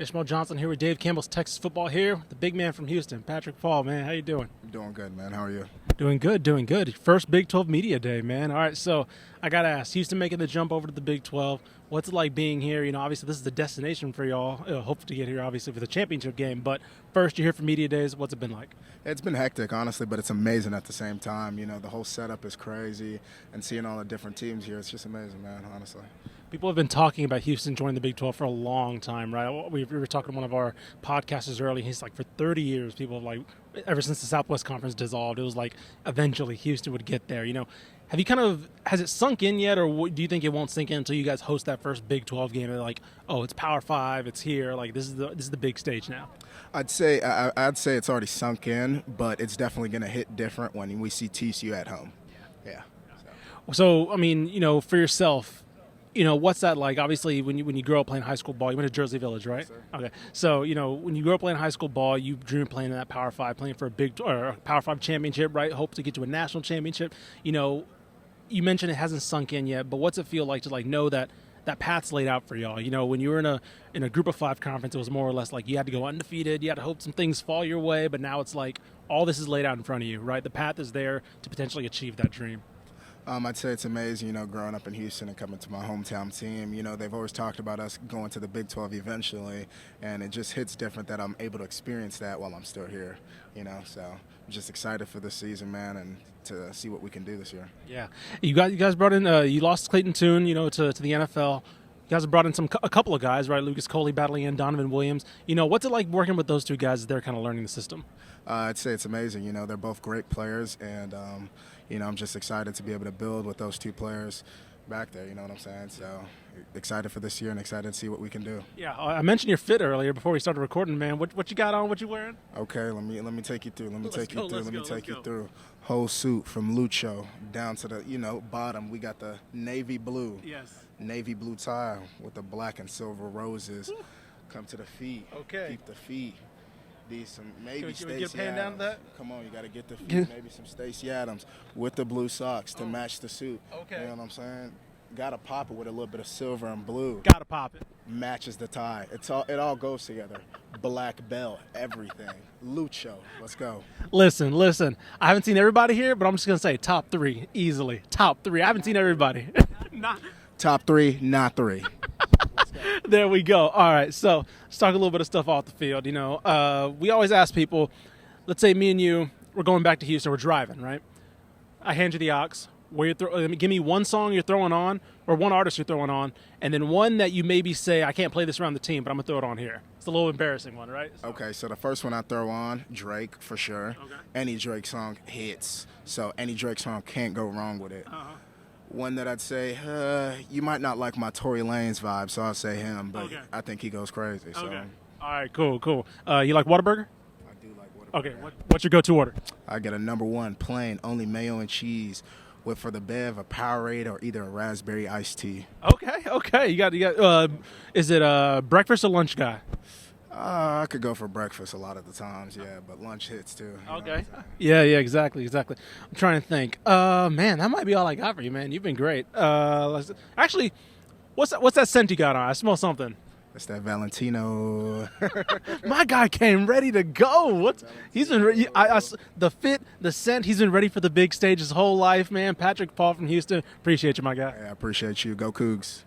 Ishmael Johnson here with Dave Campbell's Texas Football here. The big man from Houston, Patrick Paul, man. How you doing? I'm doing good, man. How are you? Doing good, doing good. First Big 12 Media Day, man. All right, so I got to ask, Houston making the jump over to the Big 12. What's it like being here? You know, obviously this is the destination for y'all. Hope to get here, obviously, for the championship game. But first, you're here for Media Days. What's it been like? It's been hectic, honestly, but it's amazing at the same time. You know, the whole setup is crazy, and seeing all the different teams here, it's just amazing, man, honestly. People have been talking about Houston joining the Big 12 for a long time, right? We were talking to one of our podcasters earlier. He's like, for 30 years, people have like, ever since the Southwest Conference dissolved, it was like eventually Houston would get there. You know, have you has it sunk in yet, or do you think it won't sink in until you guys host that first Big 12 game? And like, oh, it's Power 5, it's here. Like, this is the big stage now. I'd say it's already sunk in, but it's definitely going to hit different when we see TCU at home. Yeah. So, I mean, you know, for yourself, you know, what's that like? Obviously, when you grow up playing high school ball, you went to Jersey Village, right? Yes, okay. So, you know, when you grow up playing high school ball, you dream of playing in that Power 5, playing for a Power 5 championship, right? Hope to get to a national championship. You know, you mentioned it hasn't sunk in yet, but what's it feel like to like know that path's laid out for y'all? You know, when you were in a Group of 5 conference, it was more or less like you had to go undefeated, you had to hope some things fall your way, but now it's like all this is laid out in front of you, right? The path is there to potentially achieve that dream. I'd say it's amazing, you know, growing up in Houston and coming to my hometown team. You know, they've always talked about us going to the Big 12 eventually, and it just hits different that I'm able to experience that while I'm still here, you know. So I'm just excited for this season, man, and to see what we can do this year. Yeah. You guys brought in, you lost Clayton Tune, you know, to the NFL. You guys have brought in a couple of guys, right? Lucas Coley battling in, Donovan Williams. You know, what's it like working with those two guys as they're kind of learning the system? I'd say it's amazing. You know, they're both great players, and, you know, I'm just excited to be able to build with those two players back there, you know what I'm saying? So excited for this year and excited to see what we can do. Yeah, I mentioned your fit earlier before we started recording, man. What you got on? What you wearing? Okay, let me take you through. Let me take you go. through. Whole suit from Lucho down to the, you know, bottom. We got the navy blue. Yes. Navy blue tie with the black and silver roses. Ooh. Come to the feet. Okay. Keep the feet. Maybe Can we Stacey get a pan down to that? Come on, you got to get the feet. Maybe some Stacey Adams with the blue socks to match the suit. Okay. You know what I'm saying? Got to pop it with a little bit of silver and blue. Got to pop it. Matches the tie. It all goes together. Black belt, everything. Lucho, let's go. Listen. I haven't seen everybody here, but I'm just gonna say top 3 easily. Top 3. I haven't seen everybody. Top 3, not 3. There we go. All right, so let's talk a little bit of stuff off the field. You know, we always ask people, let's say me and you, we're going back to Houston, we're driving, right? I hand you the aux. Give me one song you're throwing on, or one artist you're throwing on, and then one that you maybe say, I can't play this around the team, but I'm going to throw it on here. It's a little embarrassing one, right? Okay, so the first one I throw on, Drake, for sure. Okay. Any Drake song hits, so any Drake song can't go wrong with it. Uh-huh. One that I'd say, you might not like my Tory Lanez vibe, so I'll say him, but okay. I think he goes crazy. So. Okay. All right, cool. You like Whataburger? I do like Whataburger. Okay, what's your go-to order? I get a number 1, plain, only mayo and cheese, with for the bev a Powerade or either a raspberry iced tea. Okay. You got. Is it a breakfast or lunch guy? I could go for breakfast a lot of the times, yeah, but lunch hits too. Okay. Yeah, exactly. I'm trying to think. Man, that might be all I got for you, man. You've been great. Actually, what's that scent you got on? I smell something. It's that Valentino. My guy came ready to go. He's been the fit, the scent. He's been ready for the big stage his whole life, man. Patrick Paul from Houston. Appreciate you, my guy. Yeah, I appreciate you. Go Cougs.